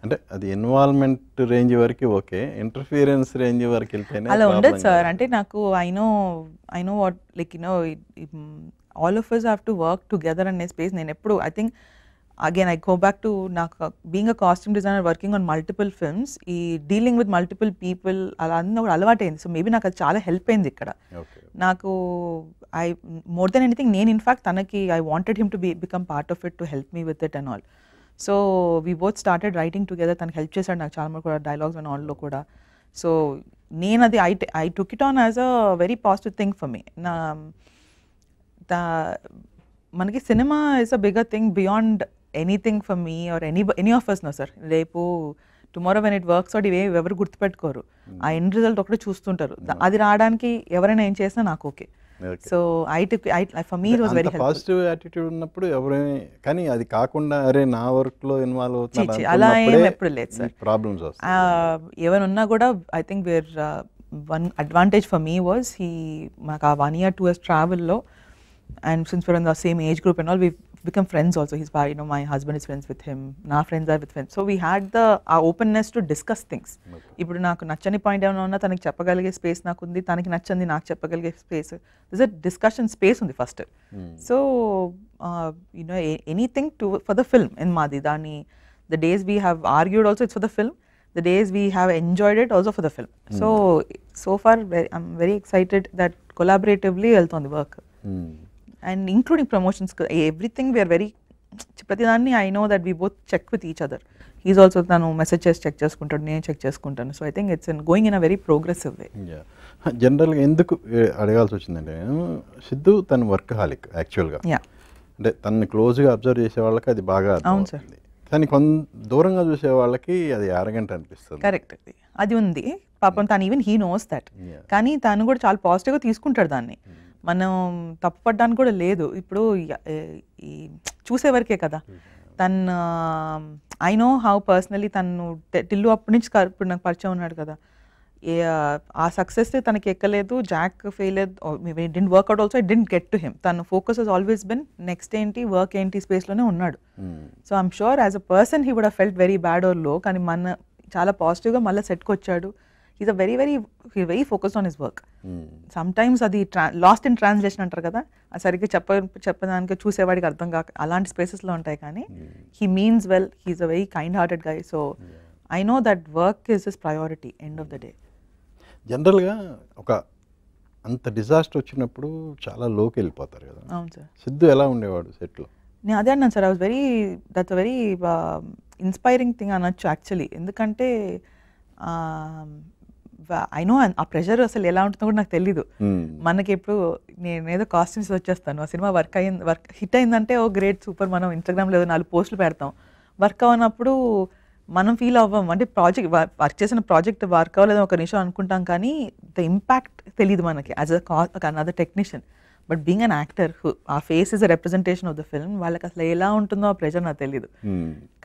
అంటే అది involvement range వరకు ఓకే, ఇంటర్ఫియరెన్స్ రేంజ్ వరకు వెళ్తేనే అలా ఉండదు సార్. అంటే నాకు I know what like all of us have to work together అనే స్పేస్ నేను ఎప్పుడు I think again I go back to నాకు being a costume designer working on multiple films, ఈ డీలింగ్ విత్ మల్టిపుల్ పీపుల్ అలా అన్న కూడా అలవాటైంది. So maybe నాకు అది చాలా హెల్ప్ అయింది ఇక్కడ. నాకు ఐ మోర్ దెన్ ఎనీథింగ్ నేను ఇన్ఫ్యాక్ట్ తనకి I wanted him to become part of it to help me with it and all. So we both started writing together. తనకి హెల్ప్ చేశాడు నాకు చాలా మంది కూడా డైలాగ్స్ అండ్ ఆల్లో కూడా. సో నేను అది I took it on as a very positive thing for me. మనకి cinema is a bigger thing beyond anything for me or any of us no sir. రేపు tomorrow when it works out ఇవే ఎవరు గుర్తుపెట్టుకోరు, ఆ end result ఒకటే చూస్తుంటారు. అది రావడానికి ఎవరైనా ఏం చేసినా నాకు okay. So for me it was very helpful. Positive attitude ఉన్నప్పుడు ఎవరైనా, కానీ అది కాకుండా అరే నా వర్క్ లో ఇన్వాల్వ్ అవుతున్నారు అలా ఏం ఎప్పుడు లేదు సార్. ప్రాబ్లమ్స్ ఏమైనా ఉన్నా కూడా I think where one advantage for me was మాకు ఆ 1 year 2 years ట్రావెల్లో, and since we're in the same age group and all, we've become friends also. He's, my husband is friends with him, na friends are with friends. So we had our openness to discuss things. Ippudu naaku nachani point evana unna tanaki cheppagalige space naaku undi, tanaki nachandi naaku cheppagalige space. There's a discussion space undi first. So anything for the film in Madi dani, the days we have argued also it's for the film, the days we have enjoyed it also for the film. So far I'm very excited that collaboratively వెళ్తోంది the work. And including promotions, everything we are very pratidani I know that we both check with each other. He's also tanu messages check cheskuntaru, nenu check cheskuntanu. So I think it's going in a very progressive way. Yeah, general ga enduku అడగాల్సి వచ్చిందంటే సిద్ధు తన workaholic actual గా. అంటే తనని close గా observe చేసే వాళ్ళకి అది బాగా అర్థమవుతుంది, కానీ దూరంగా చూసే వాళ్ళకి అది అరగంట అనిపిస్తుంది. కరెక్ట్, అది ఉంది పాపం. తను ఈవెన్ హీ నోస్ దట్, కానీ తను కూడా చాలా పాజిటివ్గా తీసుకుంటాడు దాన్ని. మనం తప్పుపడ్డానికి కూడా లేదు. ఇప్పుడు చూసేవరకే కదా తను. ఐ నో హౌ పర్సనలీ తను టిల్లు అప్పటి నుంచి ఇప్పుడు నాకు పరిచయం ఉన్నాడు కదా, ఆ సక్సెస్ తనకి ఎక్కలేదు, Jack fail didn't work out also, it didn't get to him. తన focus he's always been next ఏంటి వర్క్ ఏంటి స్పేస్లోనే ఉన్నాడు. So I'm sure as a person he would have felt very bad or low, కానీ మన చాలా పాజిటివ్గా మళ్ళీ సెట్కి వచ్చాడు. He's very focused on his work. Sometimes అది లాస్ట్ ఇన్ ట్రాన్స్లేషన్ అంటారు కదా, అది సరిగ్గా చెప్పడానికి చూసేవాడికి అర్థం కాక అలాంటి స్పేసెస్లో ఉంటాయి. కానీ he means well, he's a very kind hearted guy. So I know that work is his priority end of the day. జనరల్గా ఒక అంత డిజాస్టర్ వచ్చినప్పుడు చాలా లోకి వెళ్ళిపోతారు కదా. అవును సార్. సిద్ధు ఎలా ఉండేవాడు సెట్లో? నేను అదే అన్నాను sir, that's very inspiring thing అనొచ్చు యాక్చువల్లీ. ఎందుకంటే ఐ నో ఆ ప్రెషర్ అసలు ఎలా ఉంటుందో కూడా నాకు తెలీదు. మనకి ఎప్పుడు నేనేదో కాస్ట్యూమ్స్ వచ్చేస్తాను, ఆ సినిమా వర్క్ హిట్ అయిందంటే ఓ గ్రేట్ సూపర్, మనం ఇన్స్టాగ్రామ్లో ఏదో 4 పోస్టులు పెడతాం. వర్క్ అవ్వనప్పుడు మనం ఫీల్ అవ్వం. అంటే వర్క్ చేసిన ప్రాజెక్ట్ వర్క్ అవ్వలేదని ఒక నిమిషం అనుకుంటాం, కానీ ద ఇంపాక్ట్ తెలియదు మనకి as another technician. But being an actor, ఆ face is a representation of the film, వాళ్ళకి అసలు ఎలా ఉంటుందో ఆ ప్రెషర్ నాకు తెలియదు.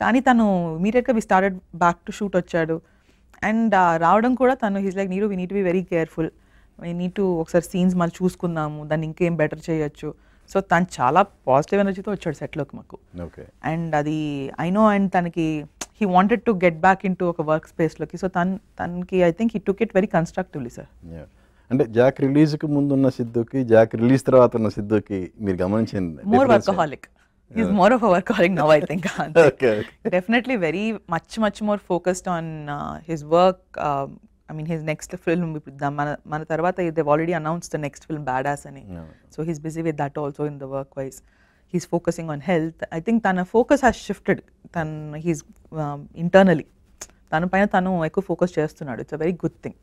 కానీ తను ఇమీడియట్గా we started back to shoot వచ్చాడు. అండ్ రావడం కూడా తను he's like we need to be very careful, we need to ఒకసారి సీన్స్ మళ్ళీ చూసుకుందాము, దాన్ని ఇంకేం బెటర్ చేయొచ్చు. సో తను చాలా పాజిటివ్ ఎనర్జీతో వచ్చాడు సెట్లోకి మాకు. అండ్ అది ఐ నో, అండ్ తనకి he wanted to get back in to ఒక వర్క్ స్పేస్లోకి. సో తనకి I think he took it very constructively sir. అంటే జాక్ రిలీజ్కి ముందున్న సిద్ధుకి, జాక్ రిలీజ్ తర్వాత ఉన్న సిద్ధుకి మీరు గమనించింది? More workaholic. He's more of a workaholic now, I think. Okay. Definitely very much more focused on his work. I mean, his next film, mana tarvata they've already announced the next film, Badass ani. So he's busy with that also in the work wise. He's focusing on health. I think tana focus has shifted. He's internally tanu paina tanu ekku focus chestunnadu. It's a very good thing.